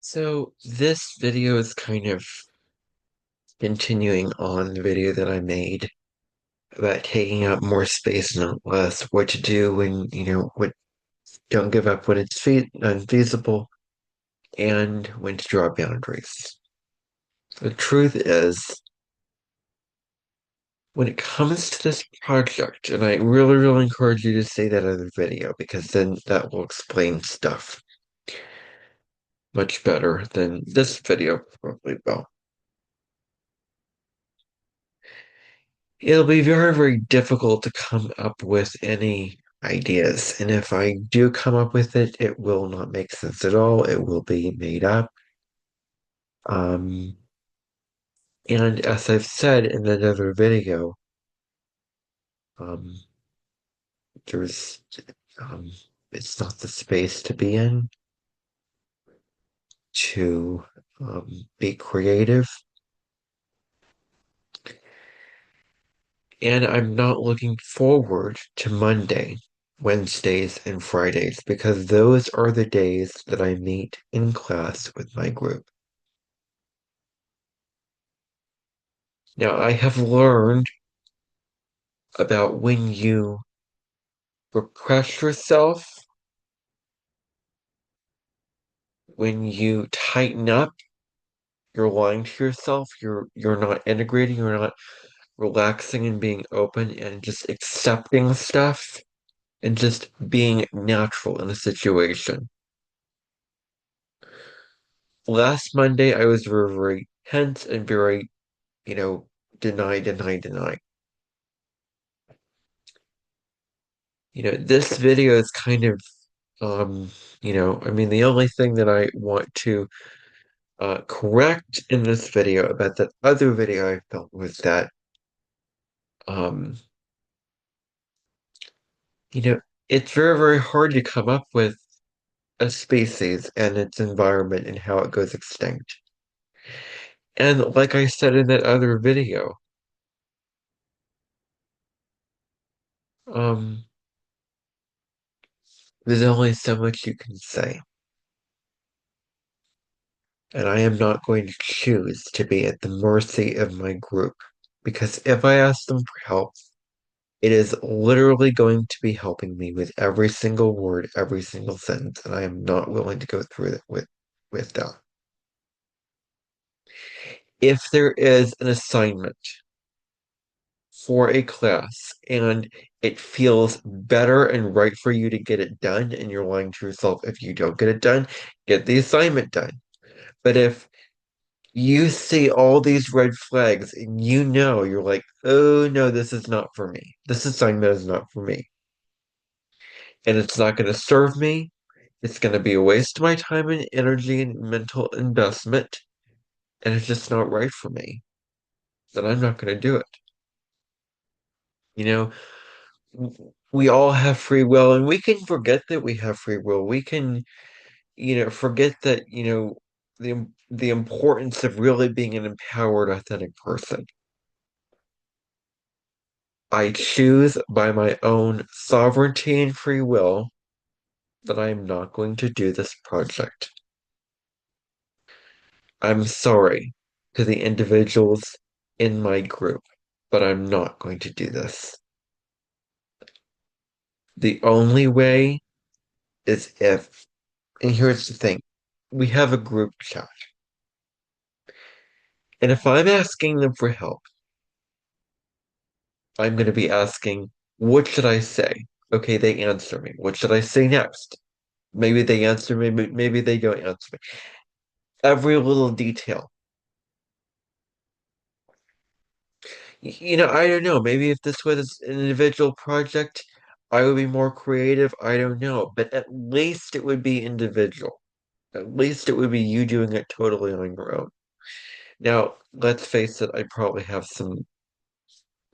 So this video is kind of continuing on the video that I made about taking up more space, not less, what to do when, what don't give up when it's unfeasible, and when to draw boundaries. The truth is, when it comes to this project, and I really, really encourage you to see that other video because then that will explain stuff much better than this video probably will. It'll be very, very difficult to come up with any ideas. And if I do come up with it, it will not make sense at all. It will be made up. Um, and as I've said in another video, um, there's, um, it's not the space to be in to be creative. And I'm not looking forward to Monday, Wednesdays, and Fridays because those are the days that I meet in class with my group. Now, I have learned about when you repress yourself, when you tighten up, you're lying to yourself, you're not integrating, you're not relaxing and being open and just accepting stuff and just being natural in a situation. Last Monday, I was very, very tense and very, you know, deny, deny, deny. This video is kind of, I mean, the only thing that I want to correct in this video about that other video I felt was that, um, you know, it's very, very hard to come up with a species and its environment and how it goes extinct. And like I said in that other video, um, there's only so much you can say. And I am not going to choose to be at the mercy of my group because if I ask them for help, it is literally going to be helping me with every single word, every single sentence, and I am not willing to go through it with that. If there is an assignment for a class and it feels better and right for you to get it done, and you're lying to yourself if you don't get it done, get the assignment done. But if you see all these red flags and you're like, oh no, this is not for me. This assignment is not for me. And it's not going to serve me. It's going to be a waste of my time and energy and mental investment. And it's just not right for me. Then I'm not going to do it. You know, we all have free will and we can forget that we have free will. We can, forget that, the importance of really being an empowered, authentic person. I choose by my own sovereignty and free will that I am not going to do this project. I'm sorry to the individuals in my group, but I'm not going to do this. The only way is if, and here's the thing, we have a group chat. And if I'm asking them for help, I'm going to be asking, what should I say? Okay, they answer me. What should I say next? Maybe they answer me, maybe they don't answer me. Every little detail. I don't know. Maybe if this was an individual project, I would be more creative. I don't know. But at least it would be individual. At least it would be you doing it totally on your own. Now, let's face it, I probably have some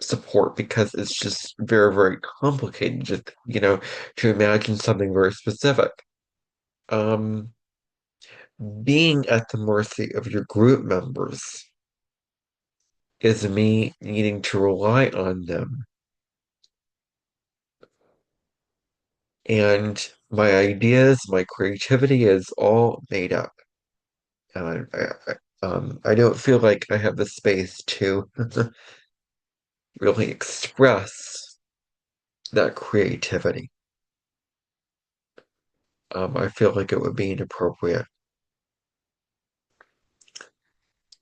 support because it's just very, very complicated just, to imagine something very specific. Um, Being at the mercy of your group members is me needing to rely on them. And my ideas, my creativity is all made up. And I don't feel like I have the space to really express that creativity. I feel like it would be inappropriate.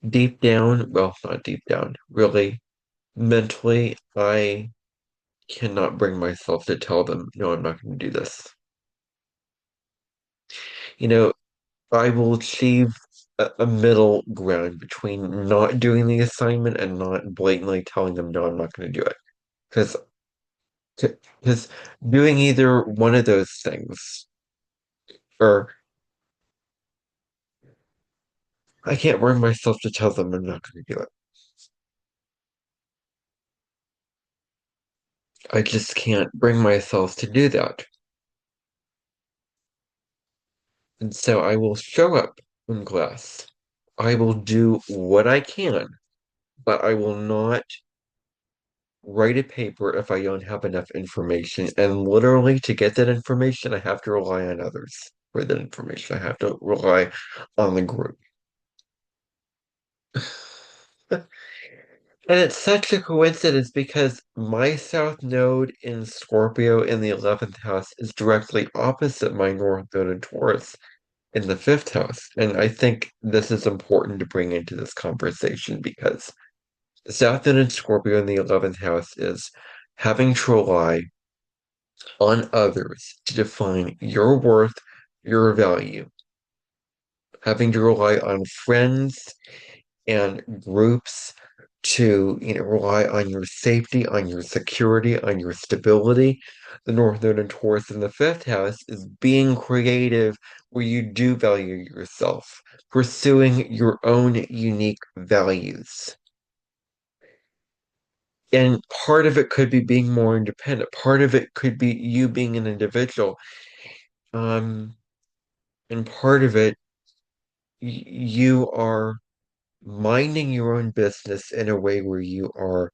Deep down, well, not deep down, really, mentally, I cannot bring myself to tell them, no, I'm not going to do this. You know, I will achieve a middle ground between not doing the assignment and not blatantly telling them, no, I'm not going to do it. Because because doing either one of those things, or I can't bring myself to tell them I'm not going to do it. I just can't bring myself to do that. And so I will show up in class. I will do what I can, but I will not write a paper if I don't have enough information. And literally, to get that information, I have to rely on others for that information. I have to rely on the group. And it's such a coincidence because my South Node in Scorpio in the 11th house is directly opposite my North Node in Taurus in the 5th house. And I think this is important to bring into this conversation because South Node in Scorpio in the 11th house is having to rely on others to define your worth, your value, having to rely on friends and groups to, rely on your safety, on your security, on your stability. The North Node and Taurus in the 5th house is being creative where you do value yourself, pursuing your own unique values. And part of it could be being more independent. Part of it could be you being an individual. Um, and part of it, you are minding your own business in a way where you are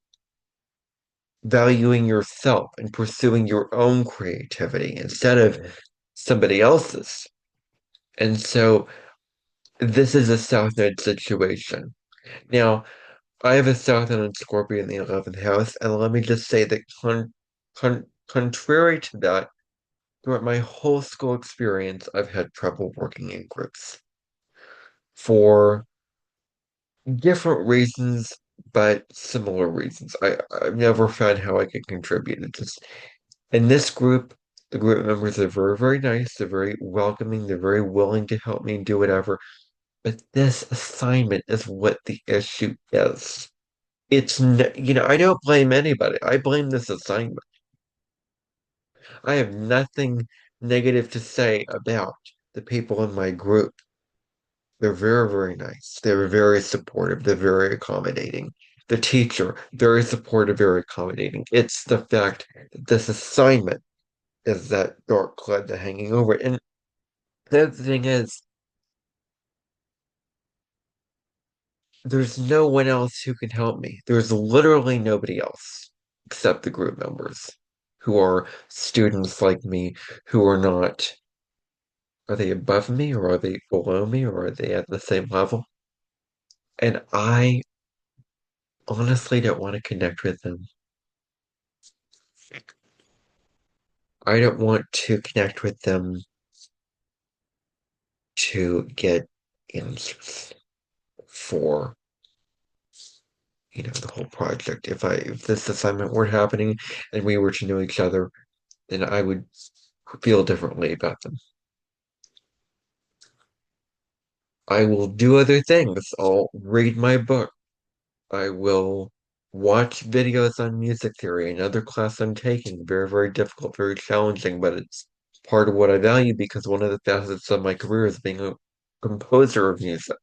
valuing yourself and pursuing your own creativity instead of somebody else's. And so this is a South Node situation. Now, I have a South Node in Scorpio in the 11th house, and let me just say that contrary to that, throughout my whole school experience, I've had trouble working in groups for different reasons, but similar reasons. I've never found how I could contribute. It just in this group, the group members are very, very nice. They're very welcoming. They're very willing to help me do whatever. But this assignment is what the issue is. I don't blame anybody. I blame this assignment. I have nothing negative to say about the people in my group. They're very, very nice. They're very supportive. They're very accommodating. The teacher, very supportive, very accommodating. It's the fact that this assignment is that dark cloud that's hanging over it. And the other thing is, there's no one else who can help me. There's literally nobody else except the group members who are students like me who are not, are they above me or are they below me or are they at the same level? And I honestly don't want to connect with them. I don't want to connect with them to get answers for, the whole project. If this assignment weren't happening and we were to know each other, then I would feel differently about them. I will do other things. I'll read my book. I will watch videos on music theory, another class I'm taking. Very, very difficult, very challenging, but it's part of what I value because one of the facets of my career is being a composer of music,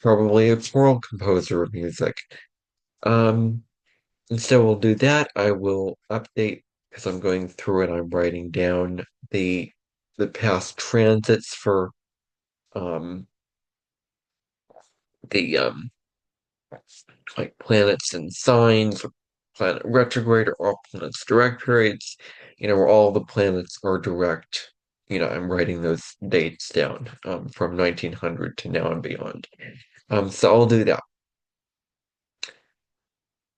probably a choral composer of music. Um, and so we'll do that. I will update because I'm going through and I'm writing down the past transits for um the like planets and signs, or planet retrograde, or all planets direct periods, where all the planets are direct I'm writing those dates down from 1900 to now and beyond. So I'll do that.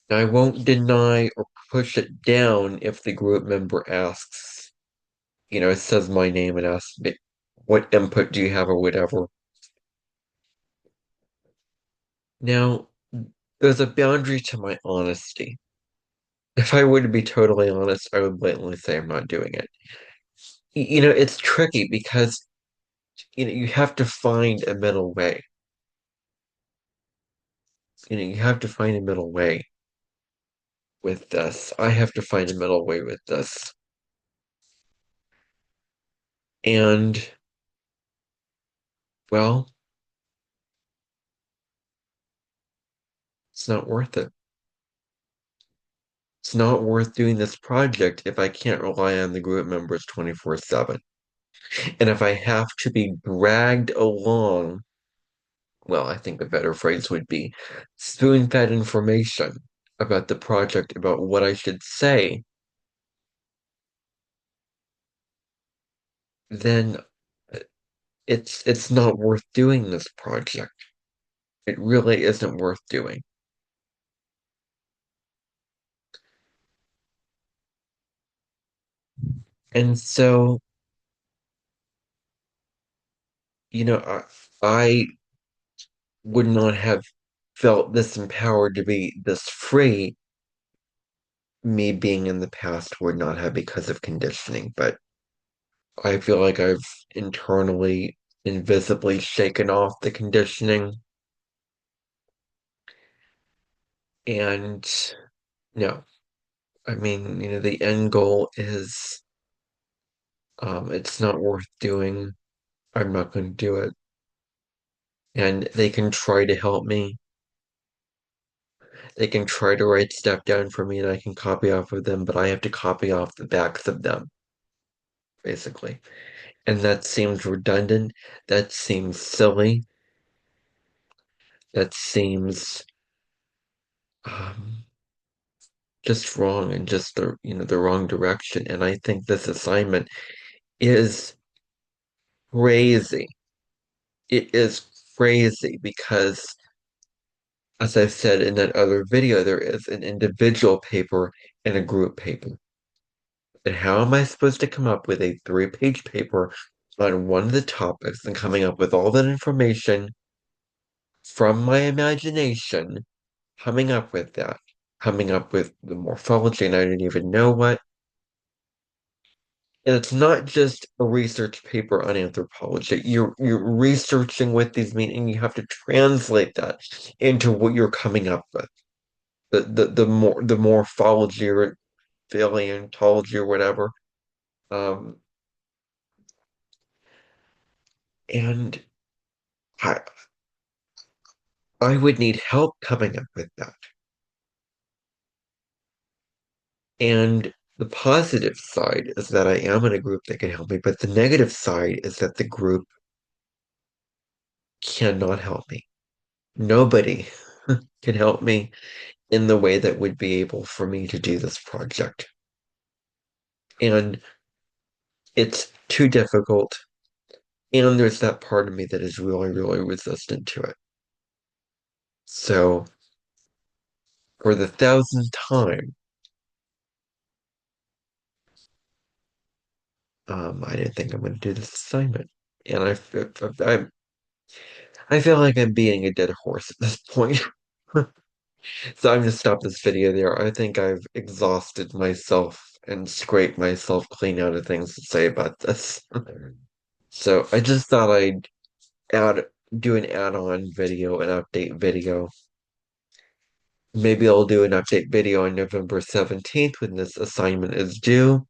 I won't deny or push it down if the group member asks, it says my name and asks me, what input do you have or whatever. Now, there's a boundary to my honesty. If I were to be totally honest, I would blatantly say I'm not doing it. It's tricky because, you have to find a middle way. You have to find a middle way with this. I have to find a middle way with this. And, well, it's not worth it. It's not worth doing this project if I can't rely on the group members 24/7. And if I have to be dragged along, well, I think a better phrase would be spoon-fed information about the project, about what I should say, then it's not worth doing this project. It really isn't worth doing. And so, I would not have felt this empowered to be this free, me being in the past would not have, because of conditioning. But I feel like I've internally, invisibly shaken off the conditioning. And no, I mean, the end goal is, it's not worth doing. I'm not going to do it. And they can try to help me. They can try to write stuff down for me and I can copy off of them, but I have to copy off the backs of them, basically. And that seems redundant. That seems silly. That seems um, just wrong, and just the wrong direction. And I think this assignment is crazy. It is crazy because, as I said in that other video, there is an individual paper and a group paper. And how am I supposed to come up with a 3-page paper on one of the topics and coming up with all that information from my imagination, coming up with that, coming up with the morphology, and I didn't even know what. And it's not just a research paper on anthropology. You're researching what these mean, and you have to translate that into what you're coming up with. The morphology or paleontology or whatever. Um, and I I would need help coming up with that. And the positive side is that I am in a group that can help me, but the negative side is that the group cannot help me. Nobody can help me in the way that would be able for me to do this project. And it's too difficult. And there's that part of me that is really, really resistant to it. So, for the thousandth time, I didn't think I'm going to do this assignment. And I feel like I'm beating a dead horse at this point. So I'm going to stop this video there. I think I've exhausted myself and scraped myself clean out of things to say about this. So I just thought I'd add do an add-on video, an update video. Maybe I'll do an update video on November 17th when this assignment is due.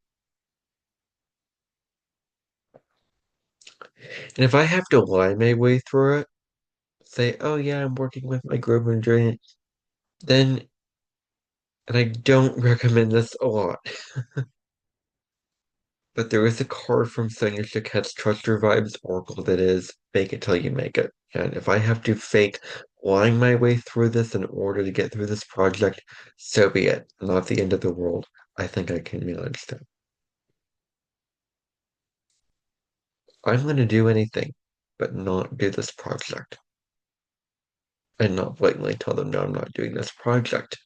And if I have to lie my way through it, say, oh yeah, I'm working with my group and doing it, then, and I don't recommend this a lot, but there is a card from Sonia Choquette's Trust Your Vibes Oracle that is fake it till you make it. And if I have to fake lying my way through this in order to get through this project, so be it. Not the end of the world. I think I can manage that. I'm going to do anything but not do this project and not blatantly tell them, no, I'm not doing this project.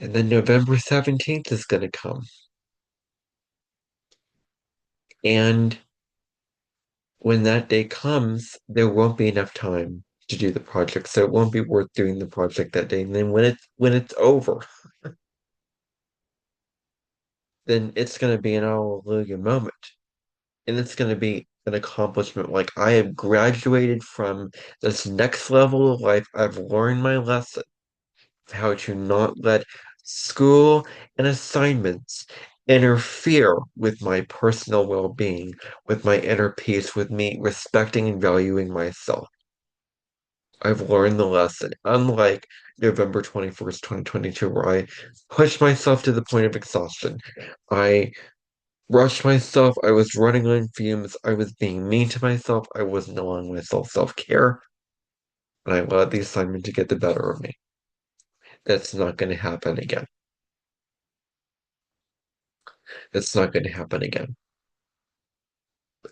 And then November 17th is going to come. And when that day comes, there won't be enough time to do the project. So it won't be worth doing the project that day. And then when it's over, then it's going to be an hallelujah moment. And it's going to be an accomplishment. Like I have graduated from this next level of life. I've learned my lesson of how to not let school and assignments interfere with my personal well-being, with my inner peace, with me respecting and valuing myself. I've learned the lesson. Unlike November 21st, 2022, where I pushed myself to the point of exhaustion. I rushed myself. I was running on fumes. I was being mean to myself. I wasn't allowing myself self-care. And I allowed the assignment to get the better of me. That's not going to happen again. That's not going to happen again.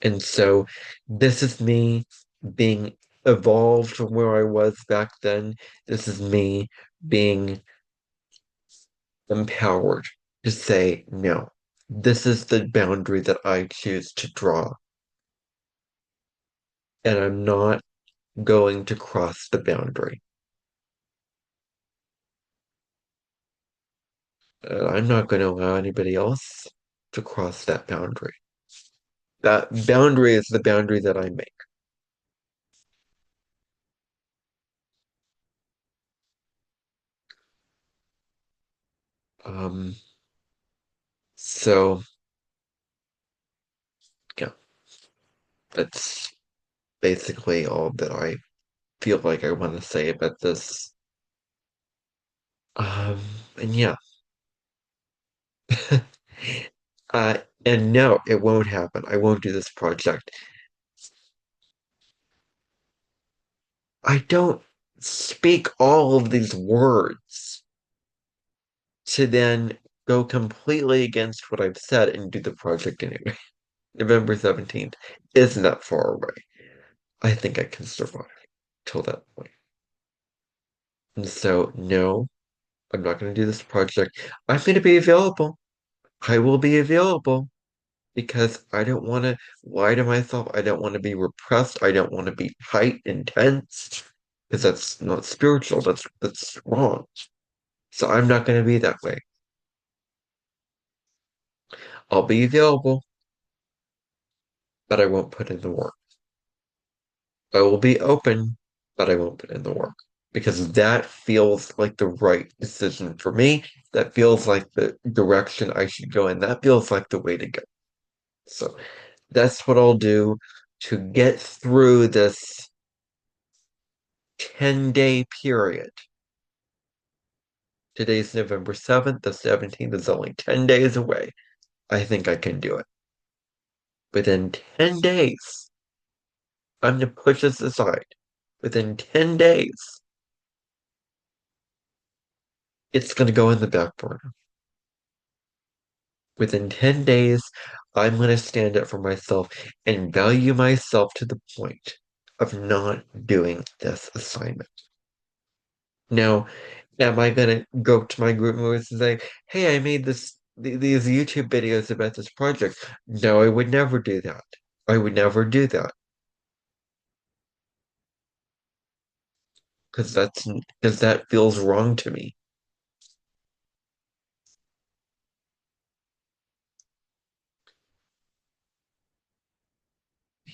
And so this is me being evolved from where I was back then. This is me being empowered to say, no, this is the boundary that I choose to draw. And I'm not going to cross the boundary. And I'm not going to allow anybody else to cross that boundary. That boundary is the boundary that I make. Um, so yeah, that's basically all that I feel like I want to say about this. Um, and yeah. And no, it won't happen. I won't do this project. I don't speak all of these words to then go completely against what I've said and do the project anyway. November 17th isn't that far away. I think I can survive till that point. And so, no, I'm not going to do this project. I'm going to be available. I will be available because I don't want to lie to myself. I don't want to be repressed. I don't want to be tight and tense because that's not spiritual. That's wrong. So I'm not going to be that way. I'll be available, but I won't put in the work. I will be open, but I won't put in the work because that feels like the right decision for me. That feels like the direction I should go in. That feels like the way to go. So that's what I'll do to get through this 10-day period. Today's November 7th. The 17th is only 10 days away. I think I can do it. Within 10 days, I'm going to push this aside. Within 10 days, it's going to go in the back burner. Within 10 days, I'm going to stand up for myself and value myself to the point of not doing this assignment. Now, am I going to go to my group members and say, hey, I made these YouTube videos about this project? No, I would never do that. I would never do that because that feels wrong to me.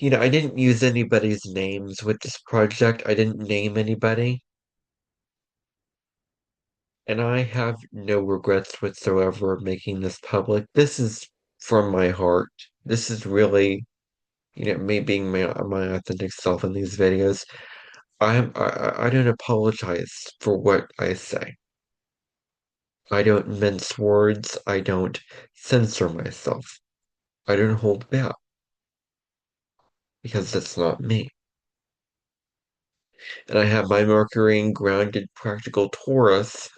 I didn't use anybody's names with this project. I didn't name anybody. And I have no regrets whatsoever of making this public. This is from my heart. This is really, me being my authentic self in these videos. I don't apologize for what I say. I don't mince words. I don't censor myself. I don't hold back because that's not me. And I have my Mercury in grounded practical Taurus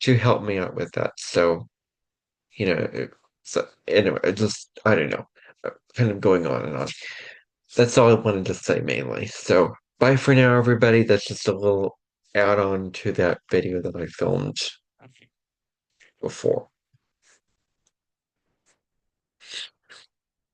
to help me out with that. So So anyway, I don't know, kind of going on and on. That's all I wanted to say mainly. So bye for now, everybody. That's just a little add on to that video that I filmed before.